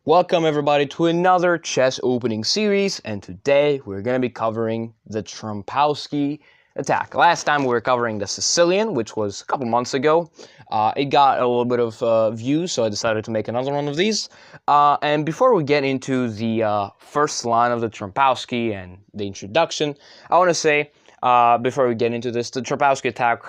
Welcome everybody to another chess opening series, and today we're going to be covering the Trompowsky Attack. Last time we were covering the Sicilian, which was a couple months ago. It got a little bit of views, so I decided to make another one of these. And before we get into the first line of the Trompowsky and the introduction, I want to say, before we get into this, the Trompowsky Attack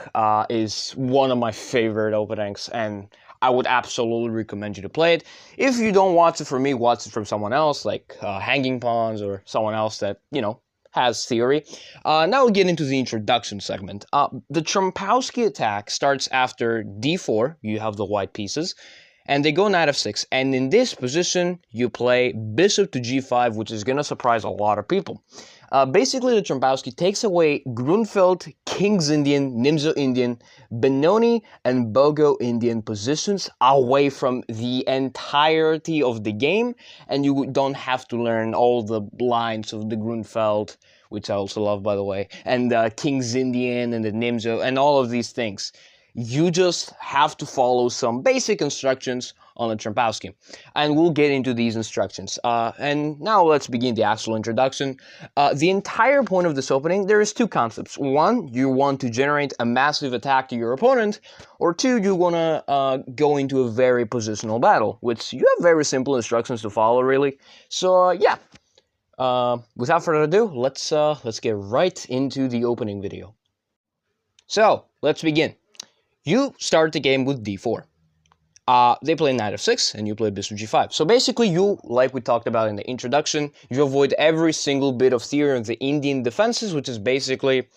is one of my favorite openings, and I would absolutely recommend you to play it. If you don't watch it from me, watch it from someone else, like Hanging Pawns or someone else that, has theory. Now we'll get into the introduction segment. The Trompowsky Attack starts after d4, you have the white pieces, and they go knight f6. And in this position, you play bishop to g5, which is going to surprise a lot of people. Basically, the Trompowsky takes away Grunfeld, King's Indian, Nimzo Indian, Benoni, and Bogo Indian positions away from the entirety of the game, and you don't have to learn all the lines of the Grunfeld, which I also love, by the way, and the King's Indian and the Nimzo, and all of these things. You just have to follow some basic instructions on the Trompowsky, and we'll get into these instructions. And now let's begin the actual introduction. The entire point of this opening, there is two concepts. One, you want to generate a massive attack to your opponent, or two, you want to go into a very positional battle, which you have very simple instructions to follow, really. So yeah, without further ado, let's get right into the opening video. So let's begin. You start the game with d4. They play knight f6, and you play bishop g5. So basically, you, like we talked about in the introduction, you avoid every single bit of theory of the Indian defenses, which is basically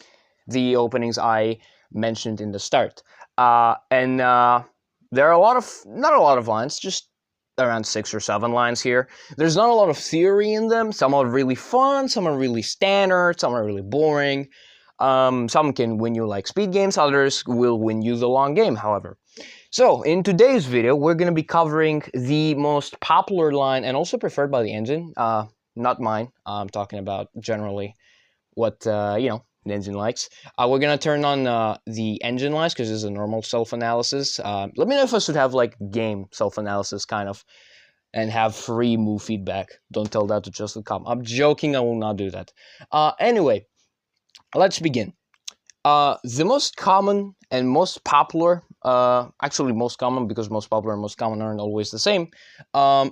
the openings I mentioned in the start. There are not a lot of lines, just around 6 or 7 lines here. There's not a lot of theory in them. Some are really fun, some are really standard, some are really boring. Some can win you like speed games, others will win you the long game, however. So, in today's video, we're going to be covering the most popular line and also preferred by the engine. Not mine. I'm talking about generally what, the engine likes. We're going to turn on the engine lines because this is a normal self-analysis. Let me know if I should have like game self-analysis kind of and have free move feedback. Don't tell that to just.com. I'm joking, I will not do that. Anyway, let's begin. The most common and most popular, actually most common because most popular and most common aren't always the same,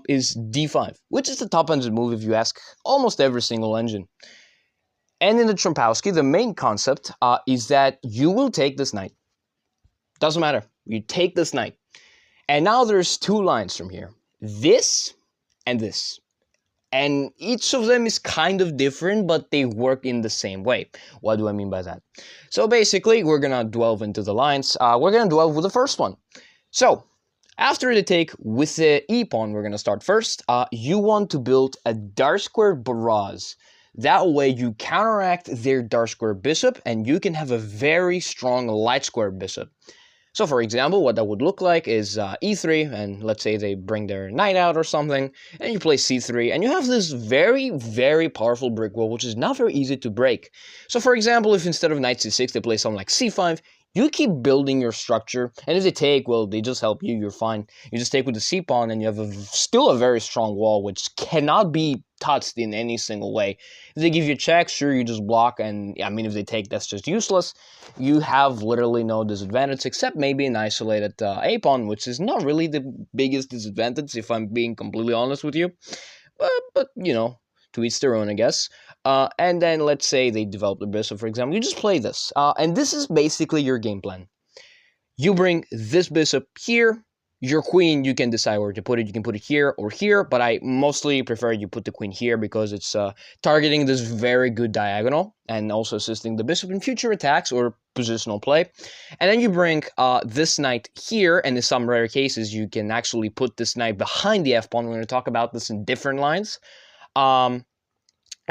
is d5, which is the top engine move if you ask almost every single engine. And in the Trompowsky, the main concept is that you will take this knight. Doesn't matter. You take this knight. And now there's 2 lines from here. This and this. And each of them is kind of different, but they work in the same way. What do I mean by that? So basically, we're going to delve into the lines. We're going to delve with the first one. So, after the take with the e-pawn, we're going to start first. You want to build a dark square barrage. That way, you counteract their dark square bishop, and you can have a very strong light square bishop. So, for example, what that would look like is e3, and let's say they bring their knight out or something, and you play c3, and you have this very, very powerful brick wall, which is not very easy to break. So, for example, if instead of knight c6, they play something like c5, you keep building your structure, and if they take, well, they just help you, you're fine. You just take with the c-pawn, and you have still a very strong wall, which cannot be touched in any single way. If they give you a check, sure, you just block, and I mean, if they take, that's just useless. You have literally no disadvantage, except maybe an isolated a-pawn, which is not really the biggest disadvantage, if I'm being completely honest with you. But to each their own, I guess. And then let's say they develop the bishop, for example. You just play this. And this is basically your game plan. You bring this bishop here. Your queen, you can decide where to put it. You can put it here or here, but I mostly prefer you put the queen here because it's targeting this very good diagonal and also assisting the bishop in future attacks or positional play. And then you bring this knight here, and in some rare cases, you can actually put this knight behind the f-pawn. We're going to talk about this in different lines.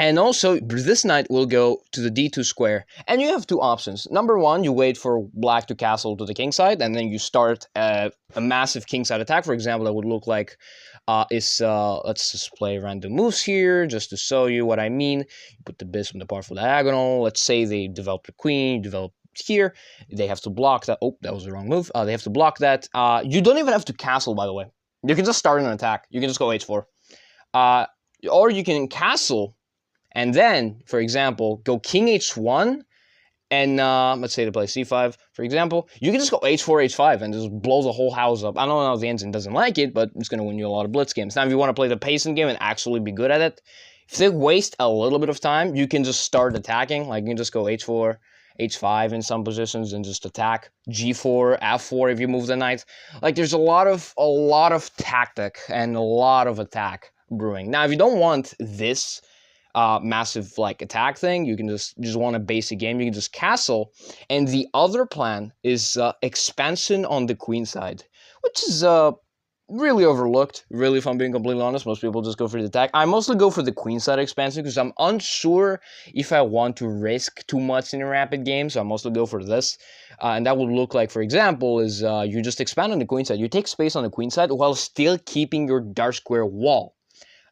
And also, this knight will go to the d2 square, and you have 2 options. Number 1, you wait for black to castle to the king side, and then you start a massive king side attack. For example, that would look like, let's just play random moves here, just to show you what I mean. You put the bishop in the powerful diagonal. Let's say they develop the queen, you develop here. They have to block that. Oh, that was the wrong move. They have to block that. You don't even have to castle, by the way. You can just start an attack. You can just go h4. Or you can castle, and then, for example, go king h1, and let's say to play c5, for example, you can just go h4, h5, and just blow the whole house up. I don't know if the engine doesn't like it, but it's going to win you a lot of blitz games. Now, if you want to play the pacing game and actually be good at it, if they waste a little bit of time, you can just start attacking. Like, you can just go h4, h5 in some positions and just attack. g4, f4 if you move the knight. Like, there's a lot of tactic and a lot of attack brewing. Now, if you don't want this massive like attack thing, you can just want a basic game, you can just castle. And the other plan is expansion on the queen side, which is really overlooked, really, if I'm being completely honest. Most people just go for the attack. I mostly go for the queen side expansion because I'm unsure if I want to risk too much in a rapid game, so I mostly go for this. And that would look like, for example, is you just expand on the queen side, you take space on the queen side while still keeping your dark square wall.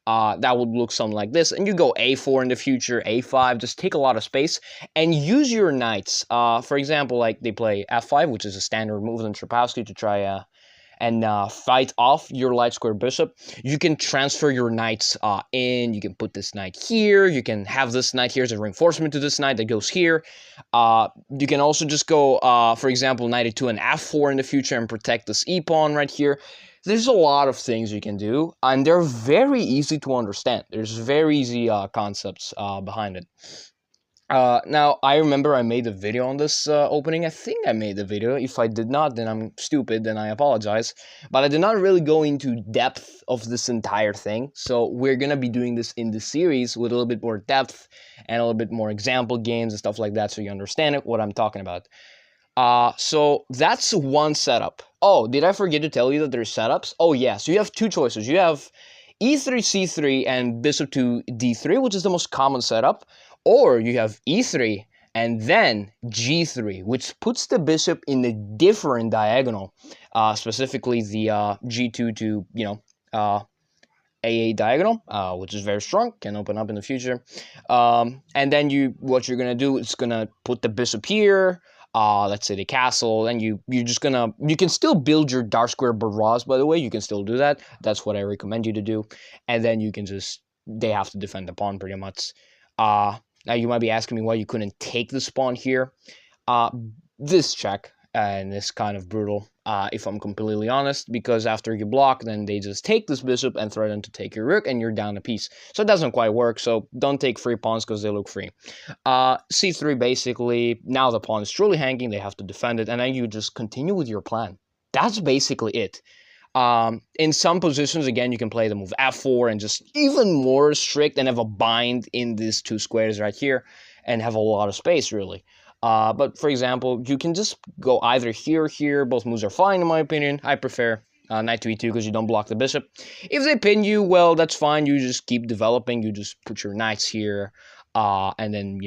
That would look something like this, and you go a4 in the future, a5, just take a lot of space, and use your knights. For example, like they play f5, which is a standard move in Trompowsky to try and fight off your light square bishop. You can transfer your knights in, you can put this knight here, you can have this knight here as a reinforcement to this knight that goes here. You can also just go, for example, knight e2 and f4 in the future and protect this e-pawn right here. There's a lot of things you can do, and they're very easy to understand. There's very easy concepts behind it. Now, I remember I made a video on this opening. I think I made the video. If I did not, then I'm stupid, then I apologize. But I did not really go into depth of this entire thing. So we're going to be doing this in the series with a little bit more depth and a little bit more example games and stuff like that, so you understand what I'm talking about. So that's one setup. Oh, did I forget to tell you that there's setups? Oh, yeah. So you have two choices. You have e3, c3, and bishop to d3, which is the most common setup. Or you have e3 and then g3, which puts the bishop in a different diagonal, specifically the g2 to, a8 diagonal, which is very strong, can open up in the future. And then what you're going to do is going to put the bishop here, let's say the castle, and you can still build your dark square barrage, by the way. You can still do that. That's what I recommend you to do. And then you can they have to defend the pawn pretty much. Now you might be asking me why you couldn't take this pawn here. This check, and it's kind of brutal, if I'm completely honest, because after you block, then they just take this bishop and threaten to take your rook, and you're down a piece. So it doesn't quite work, so don't take free pawns because they look free. c3, basically, now the pawn is truly hanging, they have to defend it, and then you just continue with your plan. That's basically it. In some positions, again, you can play the move f4 and just even more strict and have a bind in these two squares right here and have a lot of space, really. But for example, you can just go either here or here. Both moves are fine, in my opinion. I prefer knight to e2 because you don't block the bishop. If they pin you, well, that's fine. You just keep developing. You just put your knights here, and then,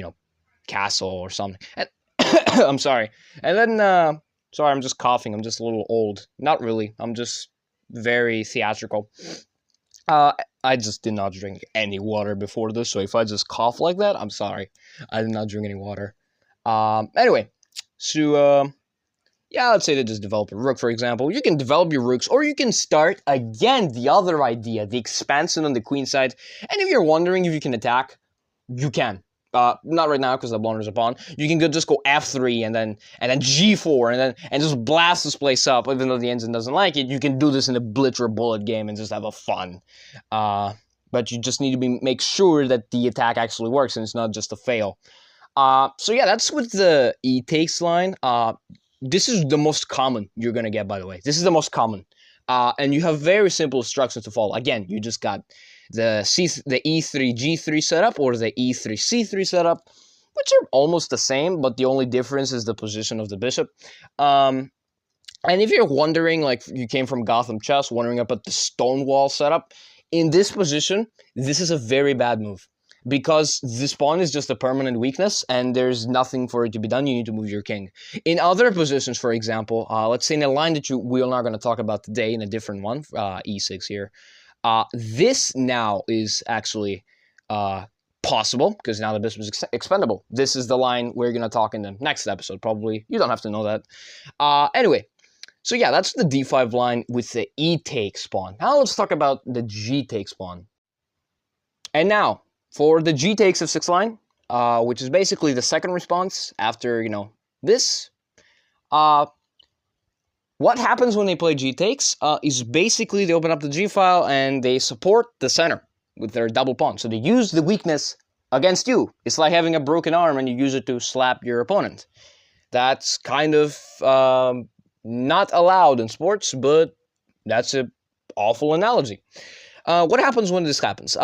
castle or something. And I'm sorry. And then, sorry, I'm just coughing. I'm just a little old. Not really. I'm just very theatrical. I just did not drink any water before this, so if I just cough like that, I'm sorry. I did not drink any water. Anyway, so, yeah, let's say they just develop a rook, for example. You can develop your rooks, or you can start, again, the other idea, the expansion on the queen side. And if you're wondering if you can attack, you can. Not right now because the blunder's a pawn. You can just go f3 and then g4 and just blast this place up. Even though the engine doesn't like it, you can do this in a blitz or bullet game and just have a fun. But you just need to make sure that the attack actually works and it's not just a fail. So yeah, that's with the e takes line. This is the most common you're gonna get, by the way. This is the most common, and you have very simple instructions to follow. Again, you just got the e3 g3 setup or the e3 c3 setup, which are almost the same, but the only difference is the position of the bishop. And if you're wondering, like you came from Gotham Chess, wondering about the Stonewall setup, in this position, this is a very bad move. Because this pawn is just a permanent weakness, and there's nothing for it to be done. You need to move your king. In other positions, for example, let's say in a line that we are not going to talk about today, in a different one, e6 here, this now is actually possible, because now the bishop is expendable. This is the line we're going to talk in the next episode, probably. You don't have to know that. Anyway, so yeah, that's the d5 line with the e takes pawn. Now let's talk about the g takes pawn. And now, for the G takes F6 line, which is basically the second response after, this. What happens when they play G takes is basically they open up the G file and they support the center with their double pawn. So they use the weakness against you. It's like having a broken arm and you use it to slap your opponent. That's kind of not allowed in sports, but that's an awful analogy. What happens when this happens?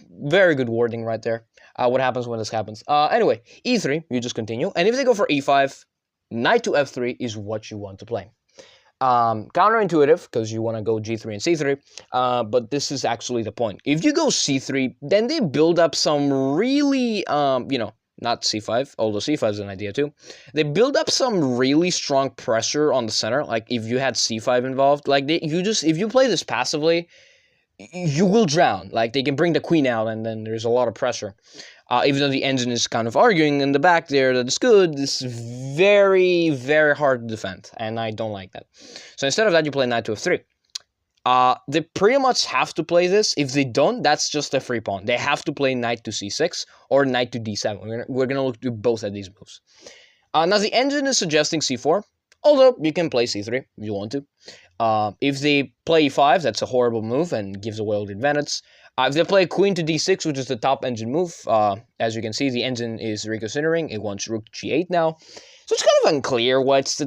Very good wording right there. What happens when this happens? Anyway, e3, you just continue. And if they go for e5, knight to f3 is what you want to play. Counterintuitive, because you want to go g3 and c3, but this is actually the point. If you go c3, then they build up some really, not c5, although c5 is an idea too. They build up some really strong pressure on the center. Like if you had c5 involved, like if you play this passively, you will drown. Like they can bring the queen out, and then there's a lot of pressure. Even though the engine is kind of arguing in the back there that it's good, it's very, very hard to defend, and I don't like that. So instead of that, you play knight to f3. They pretty much have to play this. If they don't, that's just a free pawn. They have to play knight to c6 or knight to d7. We're gonna look at both of these moves. Now the engine is suggesting c4, although you can play c3 if you want to. If they play e5, that's a horrible move and gives away all the advantage. If they play queen to d6, which is the top engine move, as you can see, the engine is reconsidering. It wants rook g8 now. So it's kind of unclear what's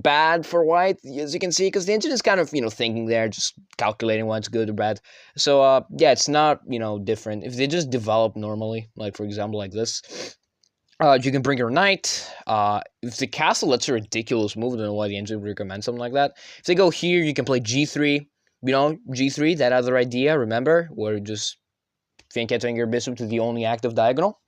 bad for white, as you can see, because the engine is kind of, thinking there, just calculating what's good or bad. So, yeah, it's not, different. If they just develop normally, like, for example, like this, you can bring your knight. If the castle, that's a ridiculous move. I don't know why the engine would recommend something like that. If they go here, you can play g3. G3, that other idea, remember? Where you just fianchettoing your bishop to the only active diagonal.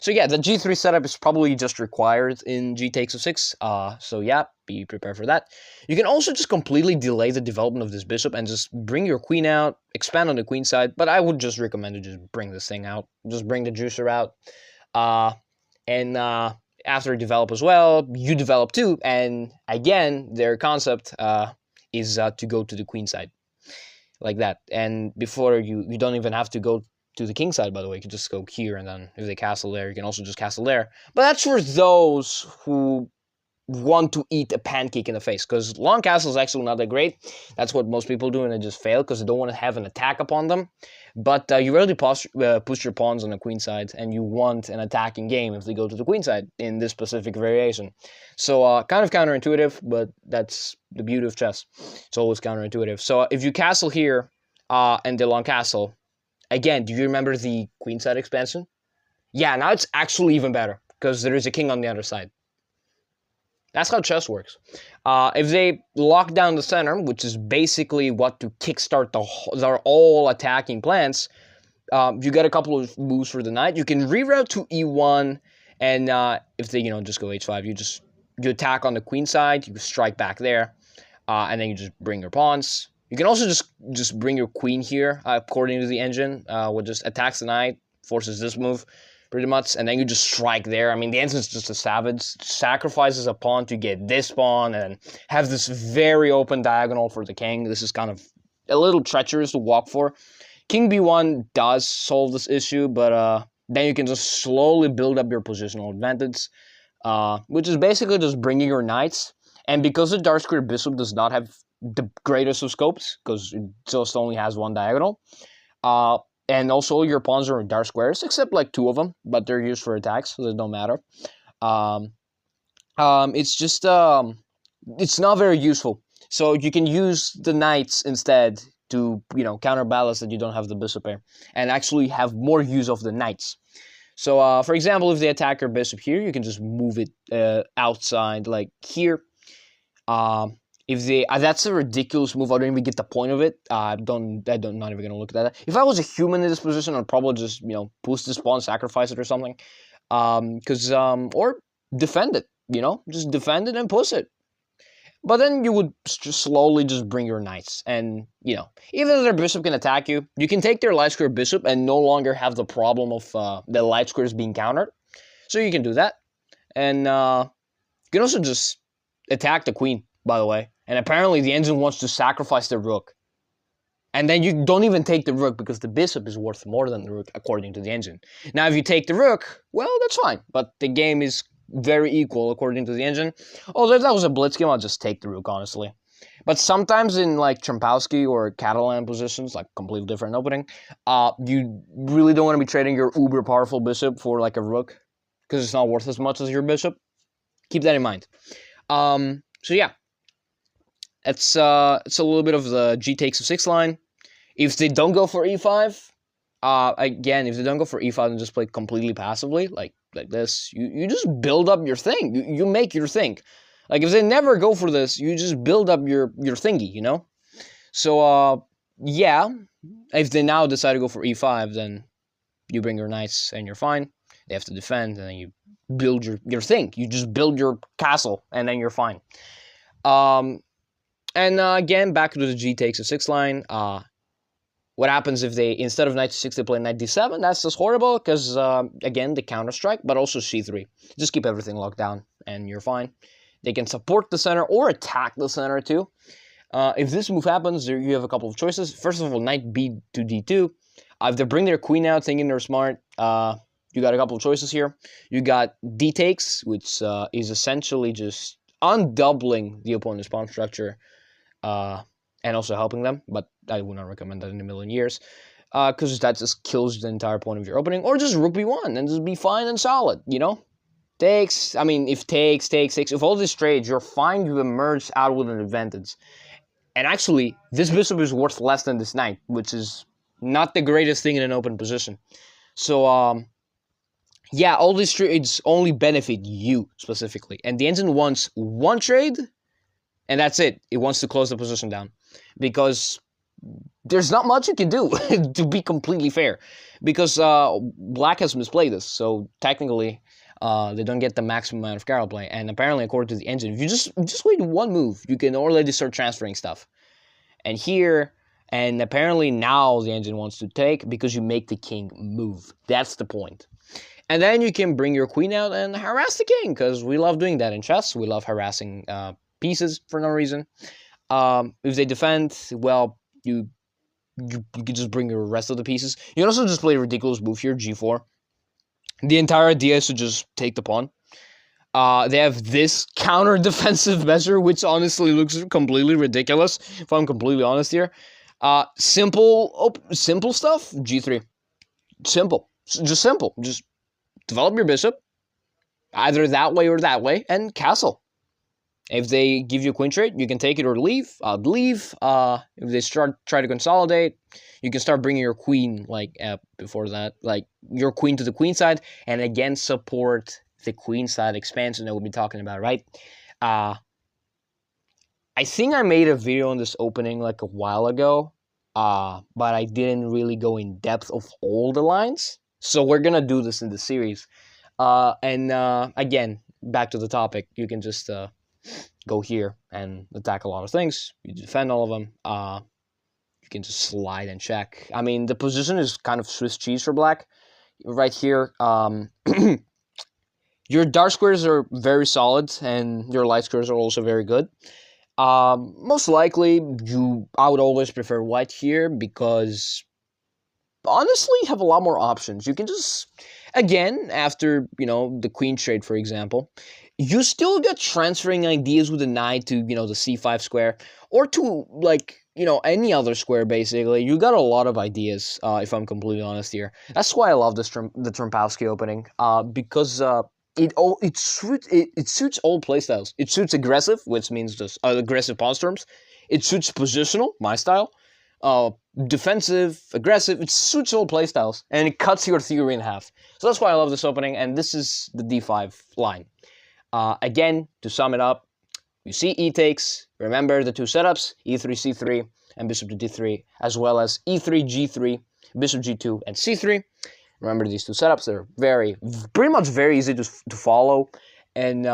So yeah, the g3 setup is probably just required in g takes f6. So yeah, be prepared for that. You can also just completely delay the development of this bishop and just bring your queen out, expand on the queen side. But I would just recommend to just bring this thing out. Just bring the juicer out. And after you develop as well, you develop too. And again, their concept is to go to the queen side. Like that. And before you don't even have to go to the king side, by the way. You can just go here, and then if they castle there, you can also just castle there. But that's for those who want to eat a pancake in the face, because long castle is actually not that great. That's what most people do, and they just fail because they don't want to have an attack upon them. But you really push your pawns on the queen side, and you want an attacking game if they go to the queen side in this specific variation. So kind of counterintuitive, but that's the beauty of chess. It's always counterintuitive. So if you castle here and the long castle, again, do you remember the queen side expansion? Yeah, now it's actually even better because there is a king on the other side. That's how chess works. If they lock down the center, which is basically what to kickstart their all attacking plans, you get a couple of moves for the knight. You can reroute to e1, and if they just go h5, you attack on the queen side. You strike back there, and then you just bring your pawns. You can also just bring your queen here, according to the engine, which just attacks the knight, forces this move. Pretty much, and then you just strike there. I mean, the engine's just a savage. Sacrifices a pawn to get this pawn and have this very open diagonal for the king. This is kind of a little treacherous to walk for. King b1 does solve this issue, but then you can just slowly build up your positional advantage, which is basically just bringing your knights. And because the dark square bishop does not have the greatest of scopes, because it just only has one diagonal, and also your pawns are in dark squares, except like 2 of them, but they're used for attacks, so they don't matter. It's just, it's not very useful. So you can use the knights instead to, counterbalance that you don't have the bishop here, and actually have more use of the knights. So, for example, if they attack your bishop here, you can just move it outside, like here. If they, that's a ridiculous move. I don't even get the point of it. I'm not even gonna look at that. If I was a human in this position, I'd probably just push this pawn, sacrifice it or something, or defend it. Just defend it and push it. But then you would just slowly just bring your knights, and even though their bishop can attack you, you can take their light square bishop and no longer have the problem of the light squares being countered. So you can do that, and you can also just attack the queen. By the way, and apparently the engine wants to sacrifice the rook. And then you don't even take the rook because the bishop is worth more than the rook according to the engine. Now, if you take the rook, well, that's fine. But the game is very equal according to the engine. Although if that was a blitz game, I'll just take the rook, honestly. But sometimes in like Trompowsky or Catalan positions, like completely different opening, you really don't want to be trading your uber powerful bishop for like a rook because it's not worth as much as your bishop. Keep that in mind. So yeah, it's a little bit of the G takes f6 line. If they don't go for e5, again, if they don't go for e5 and just play completely passively, like this, you just build up your thing. You make your thing. Like, if they never go for this, you just build up your thingy, you know? So, yeah, if they now decide to go for e5, then you bring your knights and you're fine. They have to defend, and then you build your thing. You just build your castle, and then you're fine. Again, back to the G takes f6 line. What happens if they, instead of knight c6, they play knight d7? That's just horrible, because, again, the counter-strike, but also c3. Just keep everything locked down, and you're fine. They can support the center or attack the center, too. If this move happens, you have a couple of choices. First of all, knight b to d2. If they bring their queen out, thinking they're smart, you got a couple of choices here. You got d takes, which is essentially just undoubling the opponent's pawn structure, and also helping them, but I would not recommend that in a million years, because that just kills the entire point of your opening. Or just rook b1 and just be fine and solid, you know? Takes, I mean, if takes, if all these trades, you're fine, you emerge out with an advantage. And actually, this bishop is worth less than this knight, which is not the greatest thing in an open position. So, yeah, all these trades only benefit you, specifically. And the engine wants one trade, and that's it. It wants to close the position down. Because there's not much you can do, to be completely fair. Because black has misplayed this, so technically they don't get the maximum amount of carol play. And apparently, according to the engine, if you just wait one move, you can already start transferring stuff. And here, and apparently now the engine wants to take because you make the king move. That's the point. And then you can bring your queen out and harass the king, because we love doing that in chess. We love harassing pieces for no reason. If they defend, well, you can just bring the rest of the pieces. You can also just play a ridiculous move here, g4. The entire idea is to just take the pawn. They have this counter-defensive measure, which honestly looks completely ridiculous, if I'm completely honest here. Simple stuff, g3. Simple. Just simple. Just develop your bishop, either that way or that way, and castle. If they give you a queen trade, you can take it or leave. Leave. If they try to consolidate, you can start bringing your queen, like, before that, like, your queen to the queen side, and again, support the queen side expansion that we'll be talking about, right? I think I made a video on this opening, like, a while ago, but I didn't really go in depth of all the lines, so we're gonna do this in the series. Again, back to the topic, you can just go here and attack a lot of things. You defend all of them. You can just slide and check. I mean, the position is kind of Swiss cheese for black. Right here, your dark squares are very solid, and your light squares are also very good. Most likely, I would always prefer white here, because honestly, you have a lot more options. You can just, again, after, the queen trade, for example, you still get transferring ideas with the knight to, the c5 square, or to, like, any other square, basically. You got a lot of ideas, if I'm completely honest here. That's why I love the Trompowsky opening, because it suits all playstyles. It suits aggressive, which means just aggressive pawn storms. It suits positional, my style. Defensive, aggressive, it suits all playstyles, and it cuts your theory in half. So that's why I love this opening, and this is the d5 line. Again, to sum it up, you see e takes, remember the two setups, e3, c3, and bishop to d3, as well as e3, g3, bishop g2, and c3. Remember these two setups. They're pretty much very easy to follow, and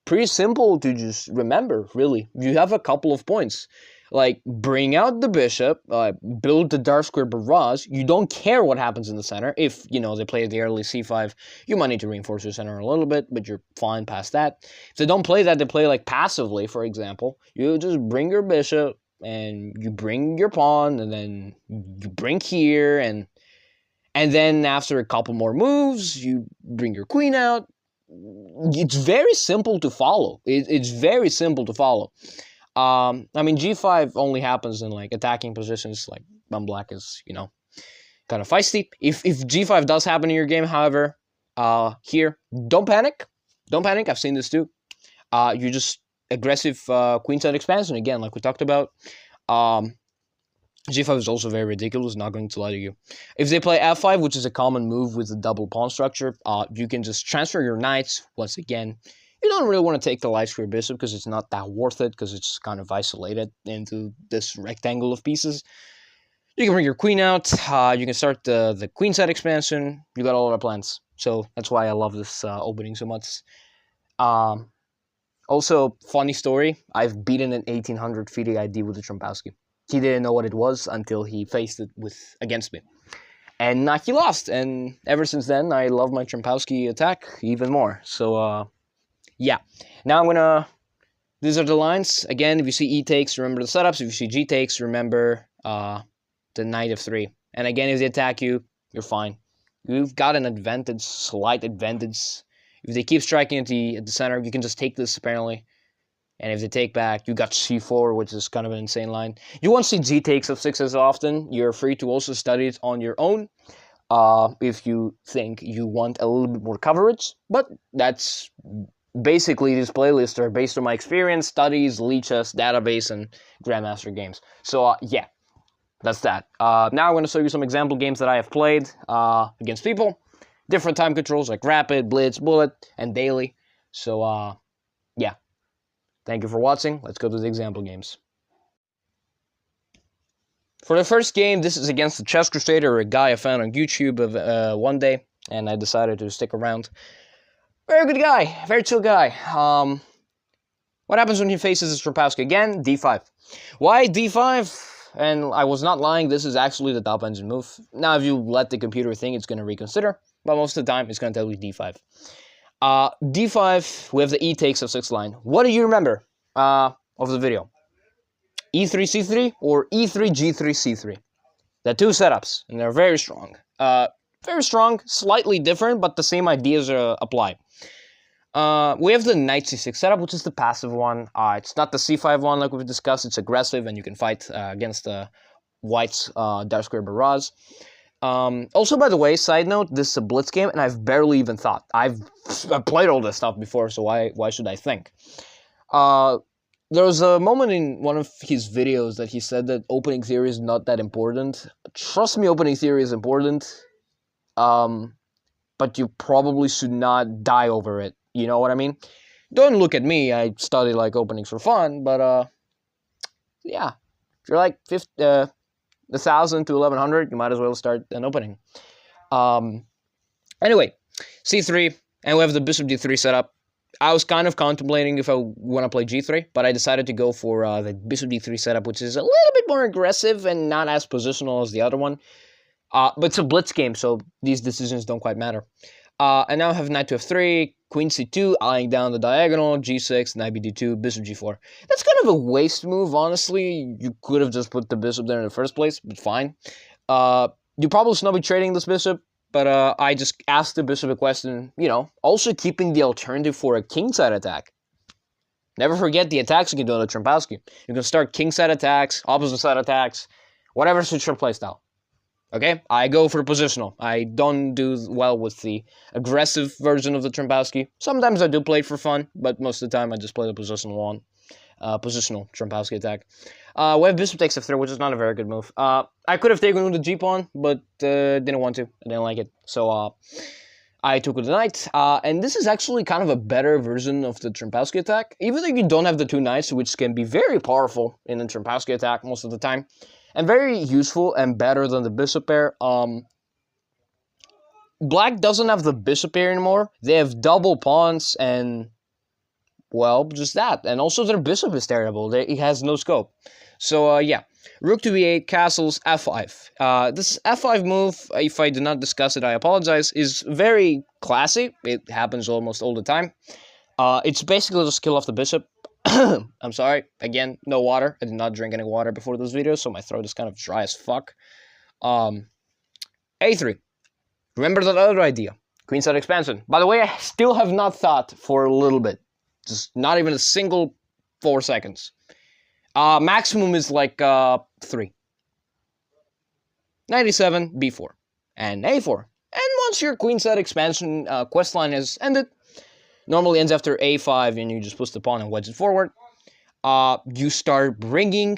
pretty simple to just remember, really. You have a couple of points. Like, bring out the bishop, build the dark square barrage. You don't care what happens in the center. If, they play the early c5, you might need to reinforce your center a little bit, but you're fine past that. If they don't play that, they play, like, passively, for example. You just bring your bishop, and you bring your pawn, and then you bring here, and then after a couple more moves, you bring your queen out. It's very simple to follow. It's very simple to follow. I mean, g5 only happens in like attacking positions, like when black is, you know, kind of feisty. If g5 does happen in your game, however, here, don't panic. Don't panic. I've seen this too. You just aggressive queenside expansion again, like we talked about. G5 is also very ridiculous, not going to lie to you. If they play f5, which is a common move with the double pawn structure, you can just transfer your knights. Once again, you don't really want to take the light square bishop because it's not that worth it, because it's kind of isolated into this rectangle of pieces. You can bring your queen out. You can start the queenside expansion. You got all our plans. So that's why I love this opening so much. Also, funny story, I've beaten an 1800 FIDE ID with the Trompowsky. He didn't know what it was until he faced it against me. And he lost, and ever since then, I love my Trompowsky attack even more. So, yeah. Now I'm gonna... These are the lines. Again, if you see E takes, remember the setups. If you see G takes, remember the knight f3. And again, if they attack you, you're fine. You've got an advantage, slight advantage. If they keep striking at the center, you can just take this, apparently. And if they take back, you got c4, which is kind of an insane line. You won't see g takes f6 as often. You're free to also study it on your own if you think you want a little bit more coverage. But that's basically, these playlists are based on my experience, studies, leeches, database, and Grandmaster games. So yeah, that's that. Now I'm going to show you some example games that I have played against people. Different time controls like Rapid, Blitz, Bullet, and Daily. So yeah. Thank you for watching. Let's go to the example games. For the first game, this is against the Chess Crusader, a guy I found on YouTube one day, and I decided to stick around. Very good guy, very chill guy. What happens when he faces his Trompowsky again? D5. Why D5? And I was not lying, this is actually the top engine move. Now, if you let the computer think, it's going to reconsider, but most of the time, it's going to tell you D5. D5, we have the E takes F6 line. What do you remember of the video? E3, C3 or E3, G3, C3? They're two setups, and they're very strong. Very strong, slightly different, but the same ideas apply. We have the Knight C6 setup, which is the passive one. It's not the C5 one like we've discussed. It's aggressive, and you can fight against the White's dark square barrage. Also, by the way, side note, this is a blitz game, and I've barely even thought. I've played all this stuff before, so why should I think? There was a moment in one of his videos that he said that opening theory is not that important. Trust me, opening theory is important, but you probably should not die over it. You know what I mean? Don't look at me. I study like openings for fun, but yeah, if you're like 1,000 to 1,100, you might as well start an opening. Anyway, C3, and we have the Bishop D3 setup. I was kind of contemplating if I want to play G3, but I decided to go for the Bishop D3 setup, which is a little bit more aggressive and not as positional as the other one. But it's a blitz game, so these decisions don't quite matter. And now I have Knight to F3, Queen C2, eyeing down the diagonal, G6, Knight BD2, Bishop G4. That's kind of a waste move, honestly. You could have just put the bishop there in the first place, but fine. You probably should not be trading this bishop, but I just asked the bishop a question, you know, also keeping the alternative for a kingside attack. Never forget the attacks you can do on the Trompowsky. You can start kingside attacks, opposite side attacks, whatever suits your playstyle. Okay, I go for positional. I don't do well with the aggressive version of the Trompowsky. Sometimes I do play it for fun, but most of the time I just play the positional one. Positional Trompowsky attack. We have Bishop takes F3, which is not a very good move. I could have taken with the G-pawn, but didn't want to. I didn't like it. So I took with the knight. And this is actually kind of a better version of the Trompowsky attack. Even though you don't have the two knights, which can be very powerful in the Trompowsky attack most of the time. And very useful and better than the bishop pair. Black doesn't have the bishop pair anymore. They have double pawns and, well, just that. And also their bishop is terrible. It has no scope. So, yeah. Rook to E8, castles, F5. This F5 move, if I did not discuss it, I apologize, is very classy. It happens almost all the time. It's basically just kill off the bishop. I'm sorry. Again, no water. I did not drink any water before this video, so my throat is kind of dry as fuck. A3. Remember that other idea. Queenside expansion. By the way, I still have not thought for a little bit. Just not even a single 4 seconds. Maximum is like 3. 97, B4. And A4. And once your Queenside expansion quest line has ended, normally ends after A5 and you just push the pawn and wedge it forward, you start bringing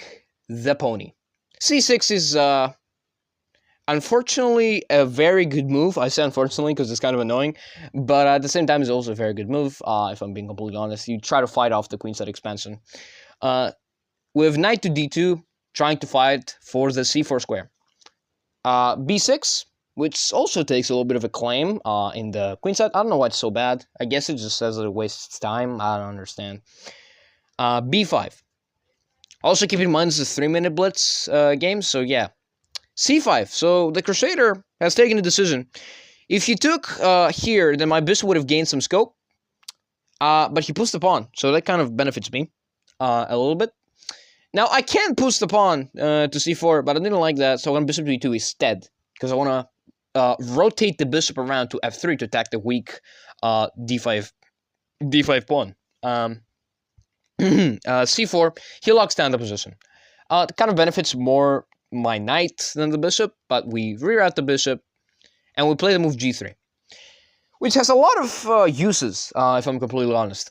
the pony. C6 is unfortunately a very good move. I say unfortunately because it's kind of annoying, but at the same time it's also a very good move, if I'm being completely honest. You try to fight off the Queenside expansion. With knight to D2, trying to fight for the C4 square. B6, which also takes a little bit of a claim in the queenside. I don't know why it's so bad. I guess it just says that it wastes time. I don't understand. B5. Also keep in mind it's a 3-minute blitz game, so yeah. C5. So the Crusader has taken a decision. If he took here, then my bishop would have gained some scope. But he pushed the pawn, so that kind of benefits me a little bit. Now, I can push the pawn to c4, but I didn't like that, so I want bishop to e2 instead, because I want to rotate the bishop around to f3 to attack the weak d5 pawn. C4, he locks down the position. It kind of benefits more my knight than the bishop, but we reroute the bishop, and we play the move g3, which has a lot of uses, if I'm completely honest.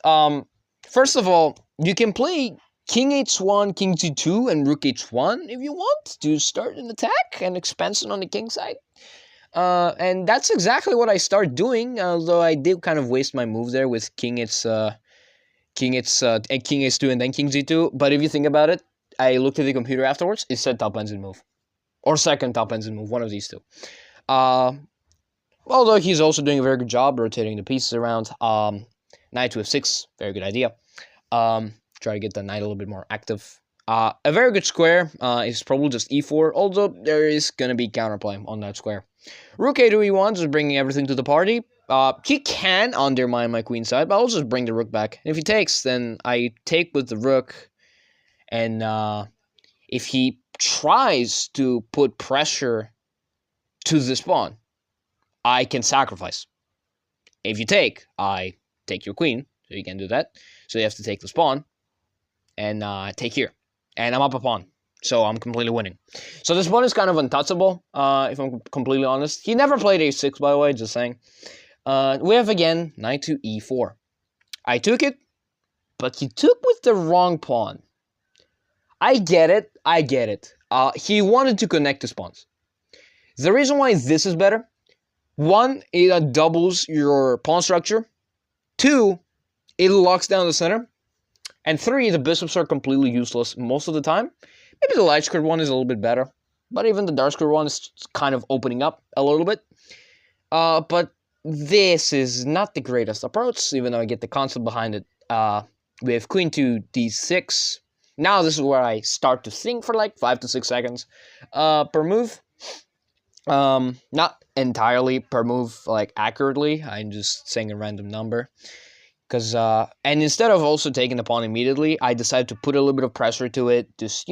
First of all, you can play King h1, King g2, and Rook h1 if you want to start an attack and expansion on the king side. And that's exactly what I start doing, although I did kind of waste my move there with King h2 and then King g2. But if you think about it, I looked at the computer afterwards, it said top ensign move. Or second top ensign move, one of these two. Although he's also doing a very good job rotating the pieces around. Knight to f6, very good idea. Try to get the knight a little bit more active. A very good square is probably just e4, although there is going to be counterplay on that square. Rook a to e1, just bringing everything to the party. He can undermine my queen side, but I'll just bring the rook back. If he takes, then I take with the rook, and if he tries to put pressure to this pawn, I can sacrifice. If you take, I take your queen, so you can do that. So you have to take this pawn, and take here. And I'm up a pawn, so I'm completely winning. So this pawn is kind of untouchable, if I'm completely honest. He never played a6, by the way, just saying. We have, again, knight to e4. I took it, but he took with the wrong pawn. I get it. He wanted to connect his pawns. The reason why this is better, 1, it doubles your pawn structure. 2, it locks down the center. And 3, the bishops are completely useless most of the time. Maybe the light squared one is a little bit better. But even the dark squared one is kind of opening up a little bit. But this is not the greatest approach, even though I get the concept behind it. We have queen to d6. Now this is where I start to think for like 5 to 6 seconds per move. Not entirely per move, like accurately. I'm just saying a random number. And instead of also taking the pawn immediately, I decided to put a little bit of pressure to it. Just,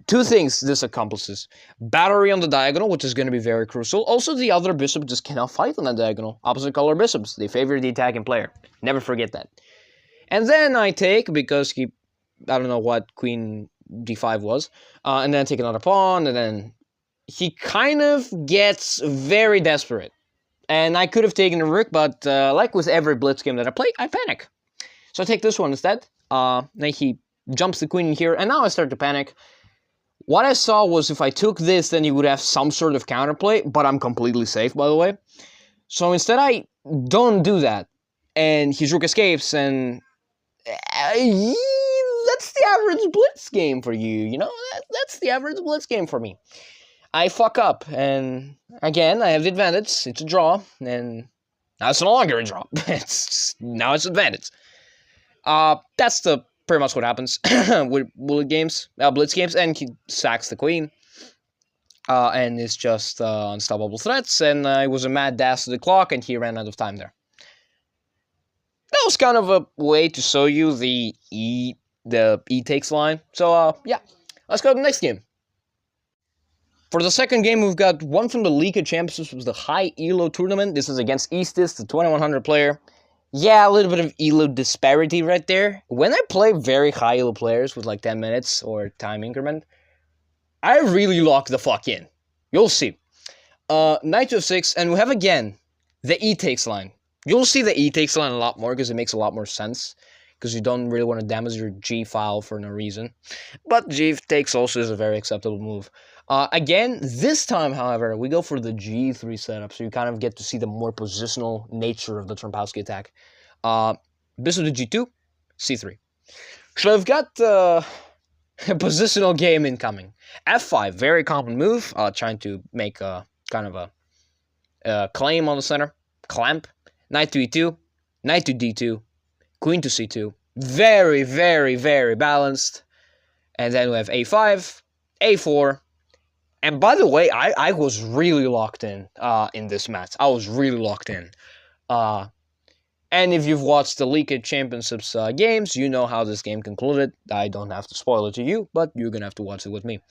2 things this accomplishes. Battery on the diagonal, which is going to be very crucial. Also, the other bishop just cannot fight on that diagonal. Opposite color bishops. They favor the attacking player. Never forget that. And then I take, because I don't know what queen d5 was. And then I take another pawn, and then he kind of gets very desperate. And I could have taken a rook, but like with every blitz game that I play, I panic. So I take this one instead. Then he jumps the queen in here, and now I start to panic. What I saw was if I took this, then he would have some sort of counterplay, but I'm completely safe, by the way. So instead, I don't do that. And his rook escapes, and that's the average blitz game for you, That's the average blitz game for me. I fuck up, and again, I have the advantage. It's a draw, and now it's no longer a draw. Now it's advantage. That's pretty much what happens with blitz games, and he sacks the queen, and it's just unstoppable threats, and it was a mad dash to the clock, and he ran out of time there. that was kind of a way to show you the E takes line. So, yeah, let's go to the next game. For the second game, we've got one from the League of Champions, which was the High Elo Tournament. This is against Eastis, the 2100 player. Yeah, a little bit of Elo disparity right there. When I play very high Elo players with like 10 minutes or time increment, I really lock the fuck in. You'll see. Knight to f6, and we have again the E takes line. You'll see the E takes line a lot more because it makes a lot more sense. Because you don't really want to damage your G file for no reason. But G takes also is a very acceptable move. Again, this time, however, we go for the G3 setup, so you kind of get to see the more positional nature of the Trompowsky attack. Bishop to G2, C3. So I've got a positional game incoming. F5, very common move, trying to make a kind of a claim on the center. Clamp, Knight to E2, Knight to D2, Queen to C2. Very, very, very balanced. And then we have A5, A4. And by the way, I was really locked in this match. I was really locked in. And if you've watched the League of Championships games, you know how this game concluded. I don't have to spoil it to you, but you're going to have to watch it with me.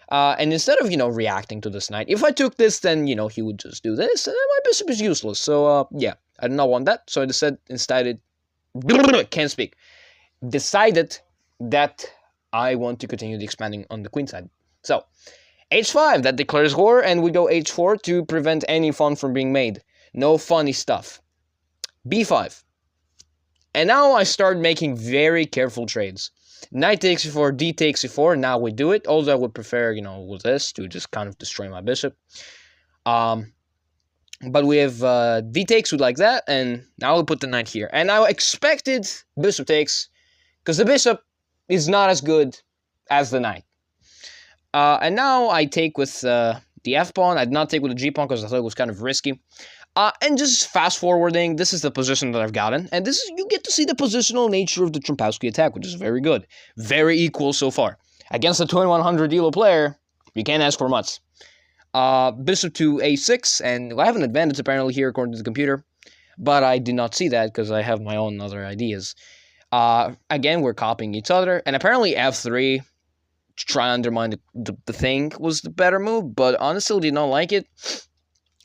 And instead of, reacting to this knight, if I took this, then, he would just do this, and then my bishop is useless. So, yeah, I did not want that. So I decided decided that I want to continue the expanding on the queen side. So, H5, that declares war, and we go H4 to prevent any fun from being made. No funny stuff. B5. And now I start making very careful trades. Knight takes e4, D takes e4, now we do it. Although I would prefer, with this to just kind of destroy my bishop. But we have D takes with like that, and now we put the knight here. And I expected bishop takes, because the bishop is not as good as the knight. And now I take with the f-pawn. I did not take with the g-pawn because I thought it was kind of risky. And just fast forwarding, this is the position that I've gotten. And this is, you get to see the positional nature of the Trompowsky attack, which is very good. Very equal so far. Against a 2100 Elo player, you can't ask for much. Bishop to a6, and I have an advantage apparently here according to the computer. But I did not see that because I have my own other ideas. Again, we're copying each other. And apparently f3, to try and undermine the thing, was the better move. But honestly, did not like it.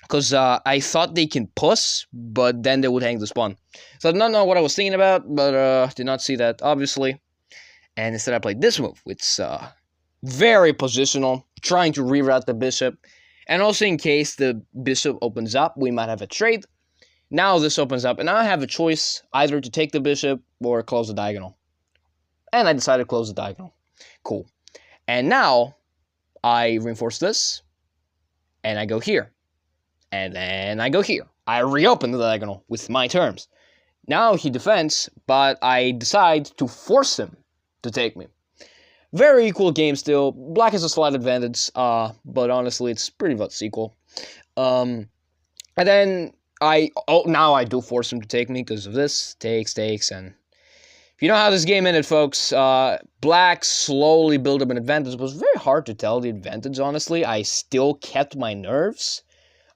Because I thought they can push, but then they would hang the pawn. So I did not know what I was thinking about, but did not see that, obviously. And instead I played this move, which very positional, trying to reroute the bishop. And also in case the bishop opens up, we might have a trade. Now this opens up, and now I have a choice either to take the bishop or close the diagonal. And I decided to close the diagonal. Cool. And now I reinforce this, and I go here. And then I go here. I reopen the diagonal with my terms. Now he defends, but I decide to force him to take me. Very equal game still. Black has a slight advantage, but honestly, it's pretty much equal. And then now I do force him to take me because of this. Takes, and if you know how this game ended, folks, Black slowly built up an advantage. It was very hard to tell the advantage, honestly. I still kept my nerves.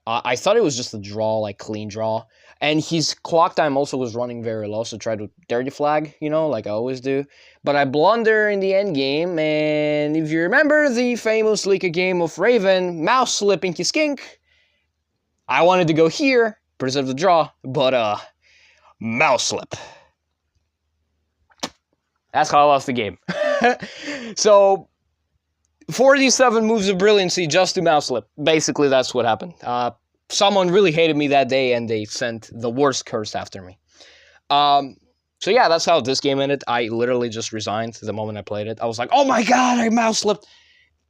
I thought it was just a draw, like clean draw. And his clock time also was running very low, so try to dirty flag, like I always do. But I blunder in the end game, and if you remember the famous League game of Raven, mouse slipping his kink, I wanted to go here, preserve the draw, but mouse slip. That's how I lost the game. So 47 moves of brilliancy just to mouse slip. Basically, that's what happened. Someone really hated me that day, and they sent the worst curse after me. So yeah, that's how this game ended. I literally just resigned the moment I played it. I was like, oh my god, I mouse slipped.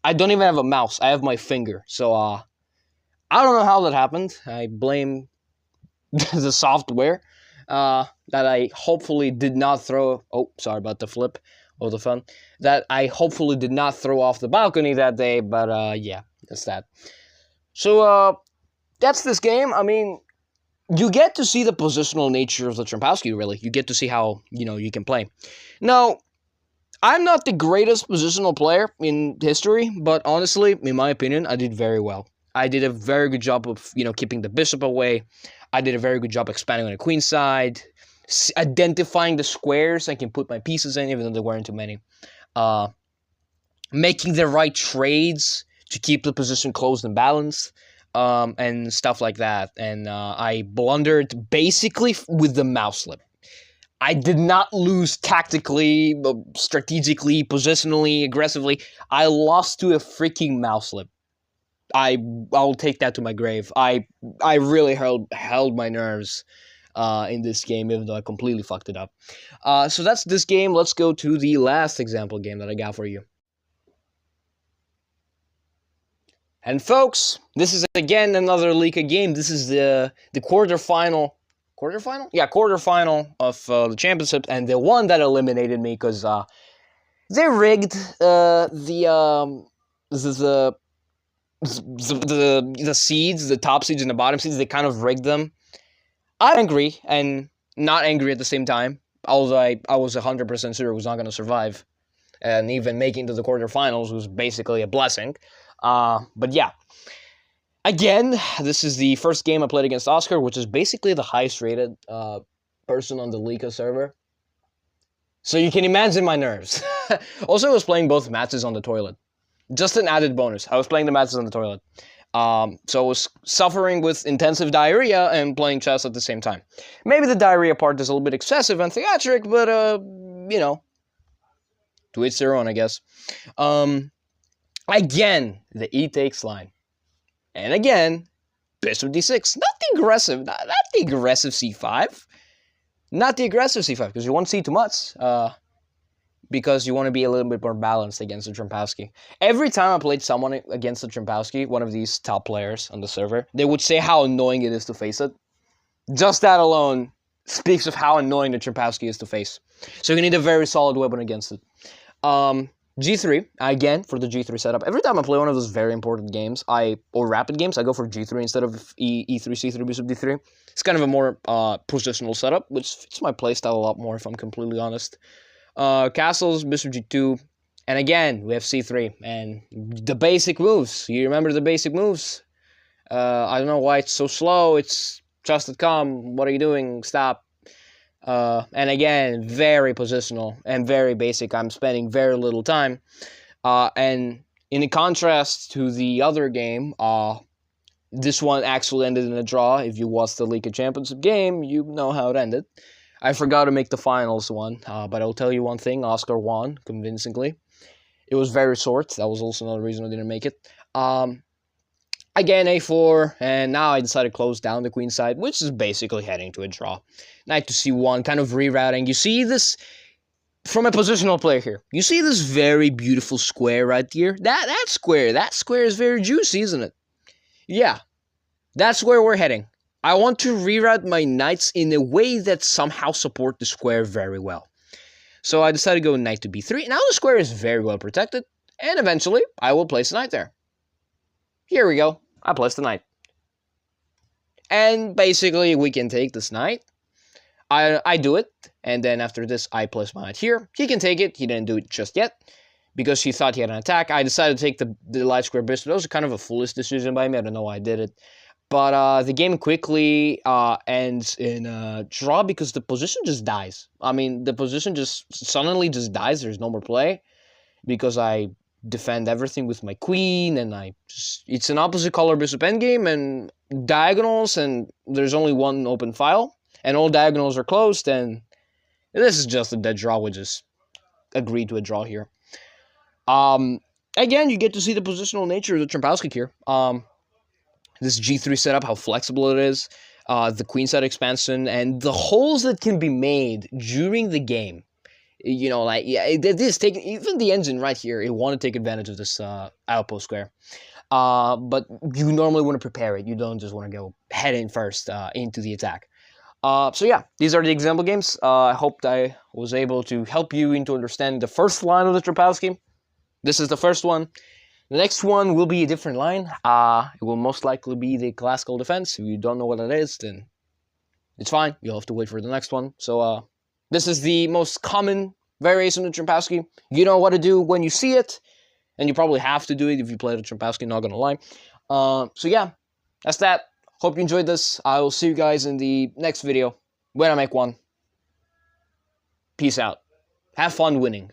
I don't even have a mouse. I have my finger. So, I don't know how that happened. I blame the software that I hopefully did not throw... Oh, sorry about the flip. Of the fun, that I hopefully did not throw off the balcony that day, but yeah, that's that. So that's this game. I mean, you get to see the positional nature of the Trompowsky, really. You get to see how, you can play. Now, I'm not the greatest positional player in history, but honestly, in my opinion, I did very well. I did a very good job of, keeping the bishop away. I did a very good job expanding on the queen side. identifying the squares I can put my pieces in, even though there weren't too many. Making the right trades to keep the position closed and balanced, and stuff like that. And I blundered basically with the mouse slip. I did not lose tactically, strategically, positionally, aggressively. I lost to a freaking mouse slip. I'll take that to my grave. I really held my nerves in this game, even though I completely fucked it up. So that's this game. Let's go to the last example game that I got for you. And folks, this is again another League game. This is the quarterfinal. Quarterfinal? Yeah, quarterfinal of the championship, and the one that eliminated me because they rigged the seeds, the top seeds and the bottom seeds. They kind of rigged them. I'm angry and not angry at the same time. Although I was 100% sure it was not going to survive, and even making to the quarterfinals was basically a blessing. But yeah. Again, this is the first game I played against Oscar, which is basically the highest rated person on the Lika server. So you can imagine my nerves. Also, I was playing both matches on the toilet. Just an added bonus. I was playing the matches on the toilet. So I was suffering with intensive diarrhea and playing chess at the same time. Maybe the diarrhea part is a little bit excessive and theatric, but, you know, to each their own, I guess. Again, the E takes line. And again, bishop d6. Not the aggressive, not the aggressive c5. Not the aggressive c5, because you won't see too much. Because you want to be a little bit more balanced against the Trompowsky. Every time I played someone against the Trompowsky, one of these top players on the server, they would say how annoying it is to face it. Just that alone speaks of how annoying the Trompowsky is to face. So you need a very solid weapon against it. G3, again, for the G3 setup. Every time I play one of those very important games, or rapid games, I go for G3 instead of E3, C3, Bishop D3. It's kind of a more positional setup, which fits my playstyle a lot more, if I'm completely honest. Castles, Bishop G2, and again, we have C3, and the basic moves. You remember the basic moves? I don't know why it's so slow. It's trusted calm. What are you doing? Stop. And again, very positional and very basic. I'm spending very little time. And in contrast to the other game, this one actually ended in a draw. If you watched the League of Championship game, you know how it ended. I forgot to make the finals one, but I'll tell you one thing. Oscar won convincingly. It was very short. That was also another reason I didn't make it. Again, a4, and now I decided to close down the queen side, which is basically heading to a draw. Knight to c1, kind of rerouting. You see this from a positional player here. You see this very beautiful square right here? That square is very juicy, isn't it? Yeah, that's where we're heading. I want to reroute my knights in a way that somehow support the square very well. So I decided to go knight to b3. Now the square is very well protected, and eventually I will place a knight there. Here we go. I placed the knight. And basically, we can take this knight. I do it, and then after this, I place my knight here. He can take it. He didn't do it just yet, because he thought he had an attack. I decided to take the light square bishop. That was kind of a foolish decision by me. I don't know why I did it. But the game quickly ends in a draw because the position just dies. I mean, the position just suddenly just dies. There's no more play because I defend everything with my queen, and it's an opposite color bishop endgame and diagonals, and there's only one open file, and all diagonals are closed, and this is just a dead draw. We just agreed to a draw here. Again, you get to see the positional nature of the Trompowsky here. This G3 setup, how flexible it is, the queenside expansion, and the holes that can be made during the game. You know, like, yeah, it is taking, even the engine right here, it want to take advantage of this outpost square. But you normally want to prepare it. You don't just want to go head in first into the attack. So yeah, these are the example games. I hope I was able to help you into understanding the first line of the Trompowsky. This is the first one. The next one will be a different line. It will most likely be the classical defense. If you don't know what it is, then it's fine. You'll have to wait for the next one. So, this is the most common variation of Trompowsky. You know what to do when you see it, and you probably have to do it if you play the Trompowsky, not gonna lie. So yeah, that's that. Hope you enjoyed this. I will see you guys in the next video, when I make one. Peace out. Have fun winning.